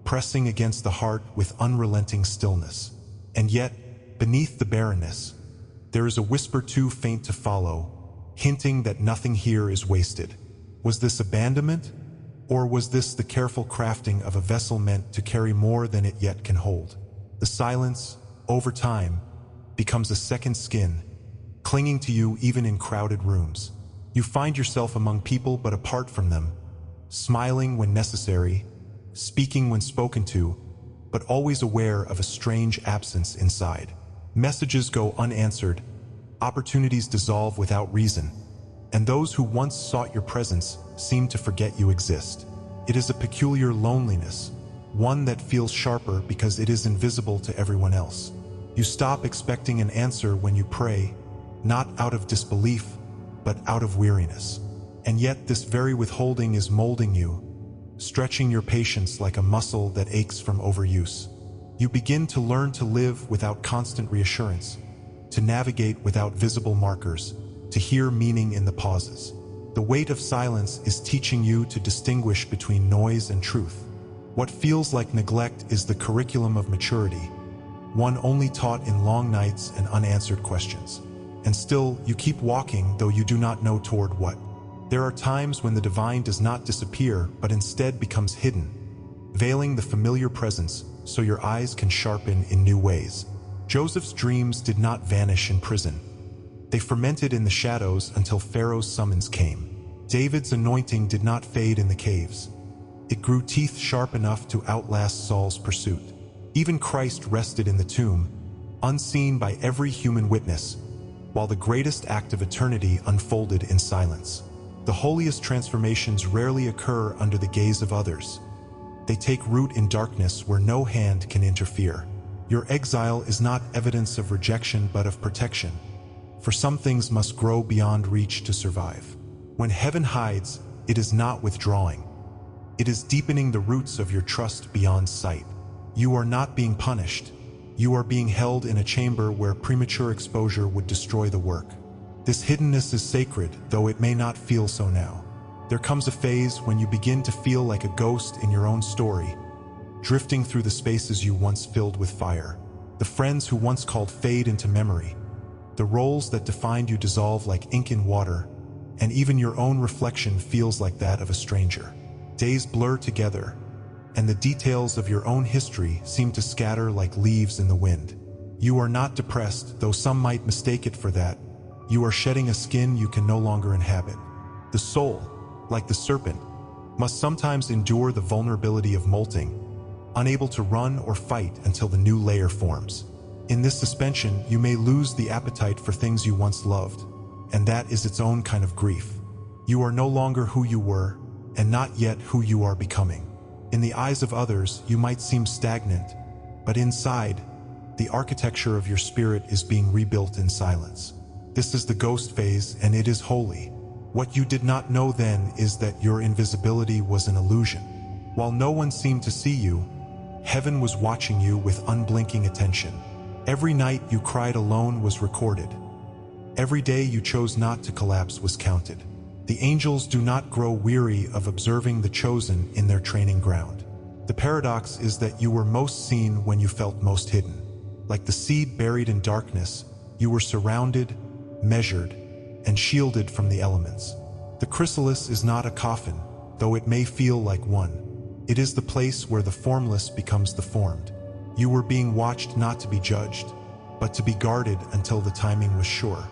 pressing against the heart with unrelenting stillness. And yet, beneath the barrenness, there is a whisper too faint to follow, hinting that nothing here is wasted. Was this abandonment? Or was this the careful crafting of a vessel meant to carry more than it yet can hold? The silence, over time, becomes a second skin, clinging to you even in crowded rooms. You find yourself among people but apart from them, smiling when necessary, speaking when spoken to, but always aware of a strange absence inside. Messages go unanswered, opportunities dissolve without reason, and those who once sought your presence seem to forget you exist. It is a peculiar loneliness, one that feels sharper because it is invisible to everyone else. You stop expecting an answer when you pray, not out of disbelief, but out of weariness. And yet this very withholding is molding you, stretching your patience like a muscle that aches from overuse. You begin to learn to live without constant reassurance, to navigate without visible markers, to hear meaning in the pauses. The weight of silence is teaching you to distinguish between noise and truth. What feels like neglect is the curriculum of maturity, one only taught in long nights and unanswered questions. And still, you keep walking, though you do not know toward what. There are times when the divine does not disappear, but instead becomes hidden, veiling the familiar presence so your eyes can sharpen in new ways. Joseph's dreams did not vanish in prison. They fermented in the shadows until Pharaoh's summons came. David's anointing did not fade in the caves. It grew teeth sharp enough to outlast Saul's pursuit. Even Christ rested in the tomb, unseen by every human witness, while the greatest act of eternity unfolded in silence. The holiest transformations rarely occur under the gaze of others. They take root in darkness where no hand can interfere. Your exile is not evidence of rejection but of protection, for some things must grow beyond reach to survive. When heaven hides, it is not withdrawing. It is deepening the roots of your trust beyond sight. You are not being punished. You are being held in a chamber where premature exposure would destroy the work. This hiddenness is sacred, though it may not feel so now. There comes a phase when you begin to feel like a ghost in your own story, drifting through the spaces you once filled with fire. The friends who once called fade into memory. The roles that defined you dissolve like ink in water, and even your own reflection feels like that of a stranger. Days blur together, and the details of your own history seem to scatter like leaves in the wind. You are not depressed, though some might mistake it for that. You are shedding a skin you can no longer inhabit. The soul, like the serpent, must sometimes endure the vulnerability of molting, unable to run or fight until the new layer forms. In this suspension, you may lose the appetite for things you once loved, and that is its own kind of grief. You are no longer who you were, and not yet who you are becoming. In the eyes of others, you might seem stagnant, but inside, the architecture of your spirit is being rebuilt in silence. This is the ghost phase, and it is holy. What you did not know then is that your invisibility was an illusion. While no one seemed to see you, heaven was watching you with unblinking attention. Every night you cried alone was recorded. Every day you chose not to collapse was counted. The angels do not grow weary of observing the chosen in their training ground. The paradox is that you were most seen when you felt most hidden. Like the seed buried in darkness, you were surrounded, measured, and shielded from the elements. The chrysalis is not a coffin, though it may feel like one. It is the place where the formless becomes the formed. You were being watched not to be judged, but to be guarded until the timing was sure.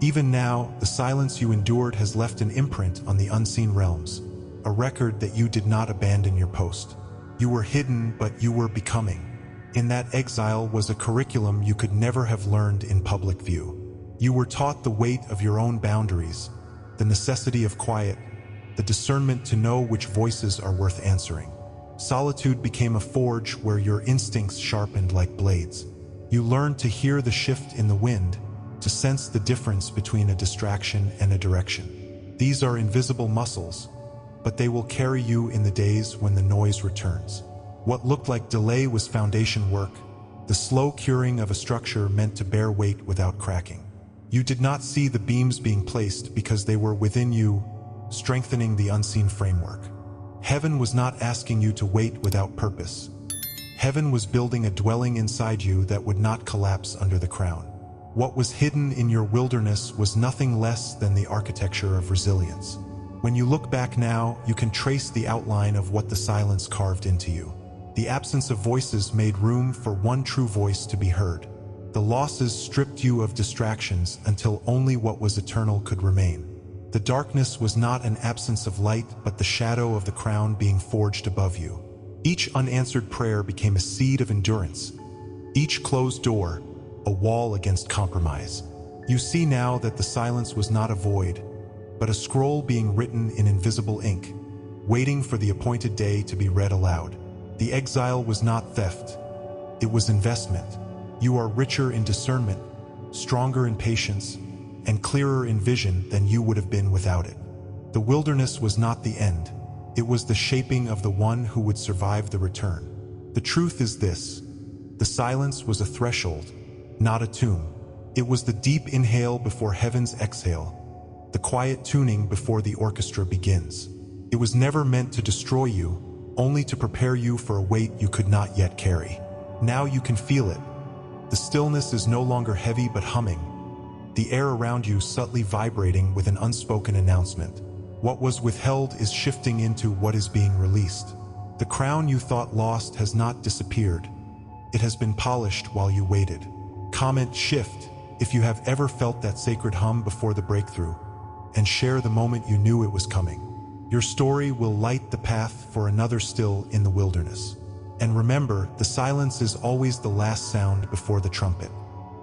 Even now, the silence you endured has left an imprint on the unseen realms, a record that you did not abandon your post. You were hidden, but you were becoming. In that exile was a curriculum you could never have learned in public view. You were taught the weight of your own boundaries, the necessity of quiet, the discernment to know which voices are worth answering. Solitude became a forge where your instincts sharpened like blades. You learned to hear the shift in the wind, to sense the difference between a distraction and a direction. These are invisible muscles, but they will carry you in the days when the noise returns. What looked like delay was foundation work, the slow curing of a structure meant to bear weight without cracking. You did not see the beams being placed because they were within you, strengthening the unseen framework. Heaven was not asking you to wait without purpose. Heaven was building a dwelling inside you that would not collapse under the crown. What was hidden in your wilderness was nothing less than the architecture of resilience. When you look back now, you can trace the outline of what the silence carved into you. The absence of voices made room for one true voice to be heard. The losses stripped you of distractions until only what was eternal could remain. The darkness was not an absence of light, but the shadow of the crown being forged above you. Each unanswered prayer became a seed of endurance. Each closed door, a wall against compromise. You see now that the silence was not a void, but a scroll being written in invisible ink, waiting for the appointed day to be read aloud. The exile was not theft, it was investment. You are richer in discernment, stronger in patience, and clearer in vision than you would have been without it. The wilderness was not the end, it was the shaping of the one who would survive the return. The truth is this: the silence was a threshold, not a tomb. It was the deep inhale before heaven's exhale, the quiet tuning before the orchestra begins. It was never meant to destroy you, only to prepare you for a weight you could not yet carry. Now you can feel it. The stillness is no longer heavy but humming, the air around you subtly vibrating with an unspoken announcement. What was withheld is shifting into what is being released. The crown you thought lost has not disappeared. It has been polished while you waited. Comment shift if you have ever felt that sacred hum before the breakthrough, and share the moment you knew it was coming. Your story will light the path for another still in the wilderness. And remember, the silence is always the last sound before the trumpet.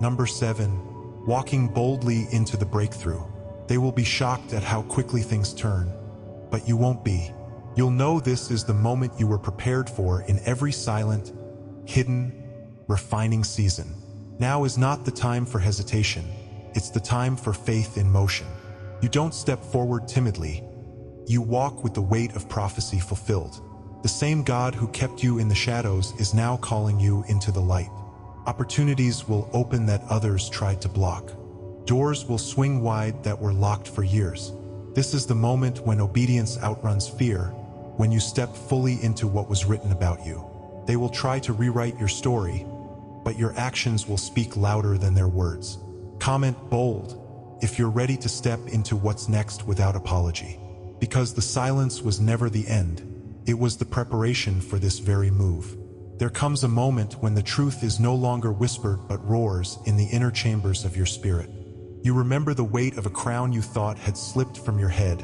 Number 7, walking boldly into the breakthrough. They will be shocked at how quickly things turn, but you won't be. You'll know this is the moment you were prepared for in every silent, hidden, refining season. Now is not the time for hesitation. It's the time for faith in motion. You don't step forward timidly. You walk with the weight of prophecy fulfilled. The same God who kept you in the shadows is now calling you into the light. Opportunities will open that others tried to block. Doors will swing wide that were locked for years. This is the moment when obedience outruns fear, when you step fully into what was written about you. They will try to rewrite your story, but your actions will speak louder than their words. Comment bold if you're ready to step into what's next without apology. Because the silence was never the end, it was the preparation for this very move. There comes a moment when the truth is no longer whispered but roars in the inner chambers of your spirit. You remember the weight of a crown you thought had slipped from your head,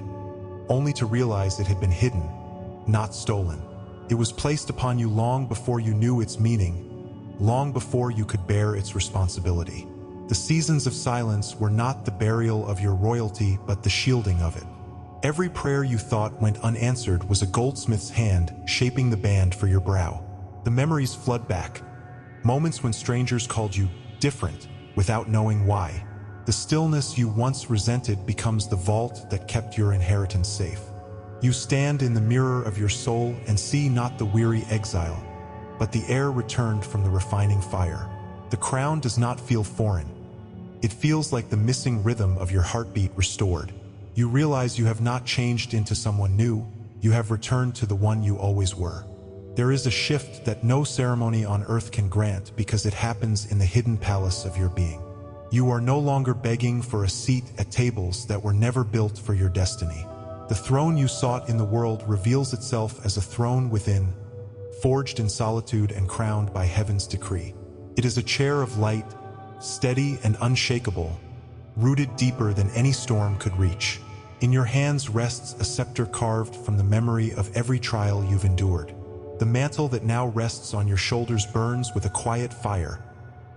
only to realize it had been hidden, not stolen. It was placed upon you long before you knew its meaning, long before you could bear its responsibility. The seasons of silence were not the burial of your royalty but the shielding of it. Every prayer you thought went unanswered was a goldsmith's hand shaping the band for your brow. The memories flood back, moments when strangers called you different without knowing why. The stillness you once resented becomes the vault that kept your inheritance safe. You stand in the mirror of your soul and see not the weary exile, but the air returned from the refining fire. The crown does not feel foreign. It feels like the missing rhythm of your heartbeat restored. You realize you have not changed into someone new, you have returned to the one you always were. There is a shift that no ceremony on earth can grant because it happens in the hidden palace of your being. You are no longer begging for a seat at tables that were never built for your destiny. The throne you sought in the world reveals itself as a throne within, forged in solitude and crowned by heaven's decree. It is a chair of light, steady and unshakable, rooted deeper than any storm could reach. In your hands rests a scepter carved from the memory of every trial you've endured. The mantle that now rests on your shoulders burns with a quiet fire,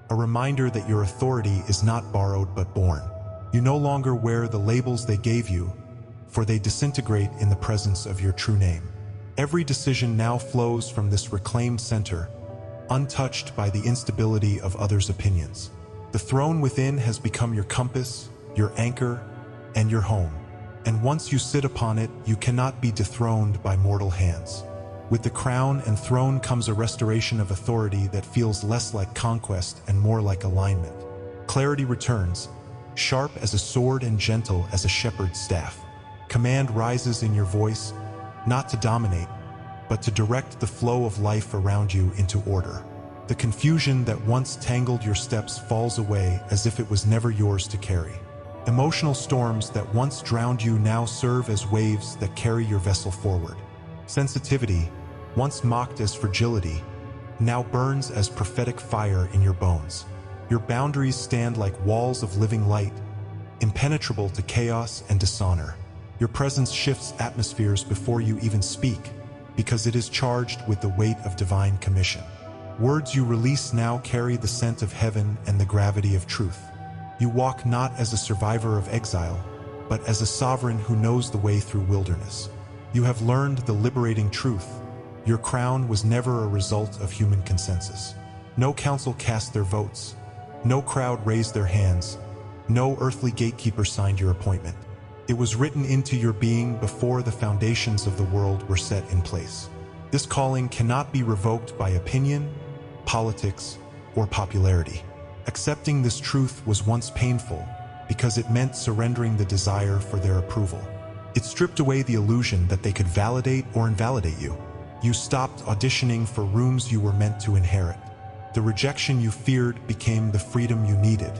a reminder that your authority is not borrowed but born. You no longer wear the labels they gave you, for they disintegrate in the presence of your true name. Every decision now flows from this reclaimed center, untouched by the instability of others' opinions. The throne within has become your compass, your anchor, and your home. And once you sit upon it, you cannot be dethroned by mortal hands. With the crown and throne comes a restoration of authority that feels less like conquest and more like alignment. Clarity returns, sharp as a sword and gentle as a shepherd's staff. Command rises in your voice, not to dominate, but to direct the flow of life around you into order. The confusion that once tangled your steps falls away as if it was never yours to carry. Emotional storms that once drowned you now serve as waves that carry your vessel forward. Sensitivity, once mocked as fragility, now burns as prophetic fire in your bones. Your boundaries stand like walls of living light, impenetrable to chaos and dishonor. Your presence shifts atmospheres before you even speak, because it is charged with the weight of divine commission. Words you release now carry the scent of heaven and the gravity of truth. You walk not as a survivor of exile, but as a sovereign who knows the way through wilderness. You have learned the liberating truth. Your crown was never a result of human consensus. No council cast their votes. No crowd raised their hands. No earthly gatekeeper signed your appointment. It was written into your being before the foundations of the world were set in place. This calling cannot be revoked by opinion, politics, or popularity. Accepting this truth was once painful because it meant surrendering the desire for their approval. It stripped away the illusion that they could validate or invalidate you. You stopped auditioning for rooms you were meant to inherit. The rejection you feared became the freedom you needed.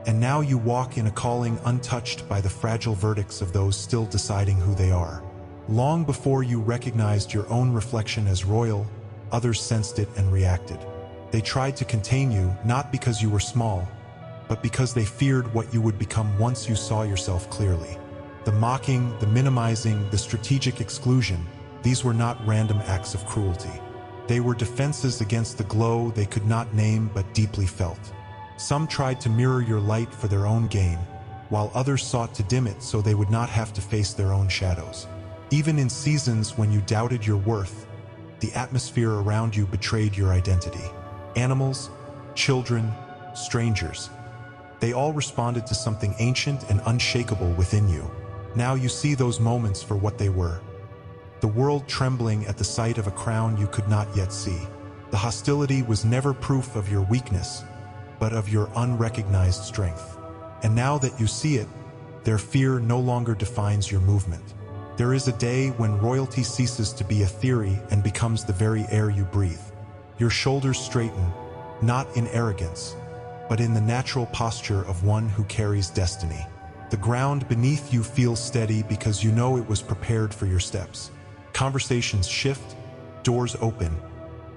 And now you walk in a calling untouched by the fragile verdicts of those still deciding who they are. Long before you recognized your own reflection as royal, others sensed it and reacted. They tried to contain you, not because you were small, but because they feared what you would become once you saw yourself clearly. The mocking, the minimizing, the strategic exclusion, these were not random acts of cruelty. They were defenses against the glow they could not name but deeply felt. Some tried to mirror your light for their own gain, while others sought to dim it so they would not have to face their own shadows. Even in seasons when you doubted your worth, the atmosphere around you betrayed your identity. Animals, children, strangers, they all responded to something ancient and unshakable within you. Now you see those moments for what they were. The world trembling at the sight of a crown you could not yet see. The hostility was never proof of your weakness, but of your unrecognized strength. And now that you see it, their fear no longer defines your movement. There is a day when royalty ceases to be a theory and becomes the very air you breathe. Your shoulders straighten, not in arrogance, but in the natural posture of one who carries destiny. The ground beneath you feels steady because you know it was prepared for your steps. Conversations shift, doors open,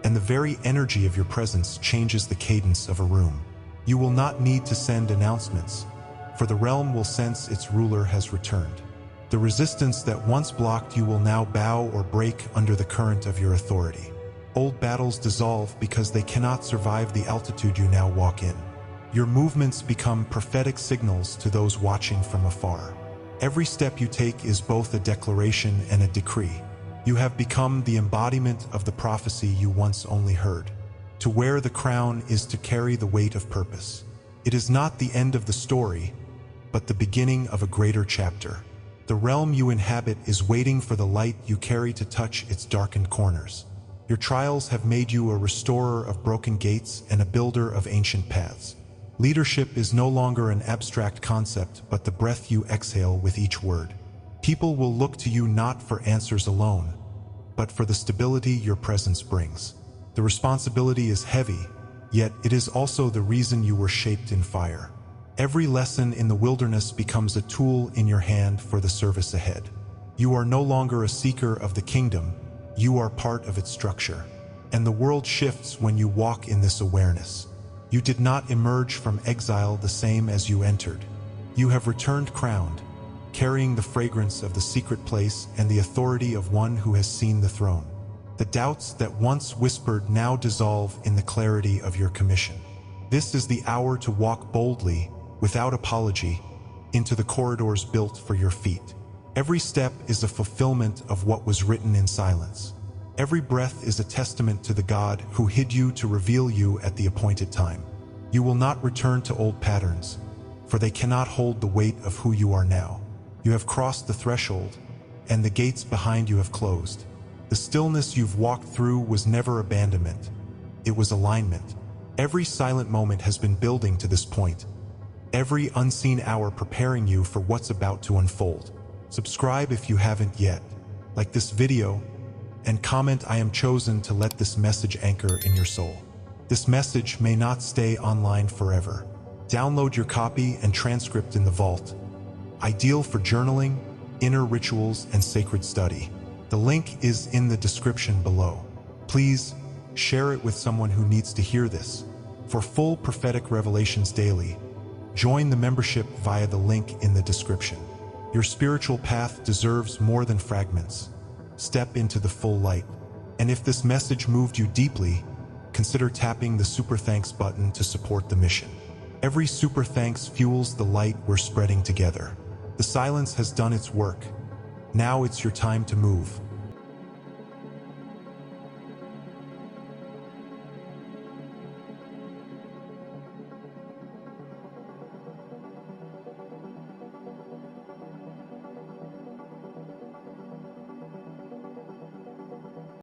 and the very energy of your presence changes the cadence of a room. You will not need to send announcements, for the realm will sense its ruler has returned. The resistance that once blocked you will now bow or break under the current of your authority. Old battles dissolve because they cannot survive the altitude you now walk in. Your movements become prophetic signals to those watching from afar. Every step you take is both a declaration and a decree. You have become the embodiment of the prophecy you once only heard. To wear the crown is to carry the weight of purpose. It is not the end of the story, but the beginning of a greater chapter. The realm you inhabit is waiting for the light you carry to touch its darkened corners. Your trials have made you a restorer of broken gates and a builder of ancient paths. Leadership is no longer an abstract concept, but the breath you exhale with each word. People will look to you not for answers alone, but for the stability your presence brings. The responsibility is heavy, yet it is also the reason you were shaped in fire. Every lesson in the wilderness becomes a tool in your hand for the service ahead. You are no longer a seeker of the kingdom, you are part of its structure. And the world shifts when you walk in this awareness. You did not emerge from exile the same as you entered. You have returned crowned, carrying the fragrance of the secret place and the authority of one who has seen the throne. The doubts that once whispered now dissolve in the clarity of your commission. This is the hour to walk boldly, without apology, into the corridors built for your feet. Every step is a fulfillment of what was written in silence. Every breath is a testament to the God who hid you to reveal you at the appointed time. You will not return to old patterns, for they cannot hold the weight of who you are now. You have crossed the threshold, and the gates behind you have closed. The stillness you've walked through was never abandonment. It was alignment. Every silent moment has been building to this point. Every unseen hour preparing you for what's about to unfold. Subscribe if you haven't yet. Like this video, and comment "I am chosen" to let this message anchor in your soul. This message may not stay online forever. Download your copy and transcript in the vault. Ideal for journaling, inner rituals, and sacred study. The link is in the description below. Please share it with someone who needs to hear this. For full prophetic revelations daily, join the membership via the link in the description. Your spiritual path deserves more than fragments. Step into the full light. And if this message moved you deeply, consider tapping the super thanks button to support the mission. Every super thanks fuels the light we're spreading together. The silence has done its work. Now it's your time to move.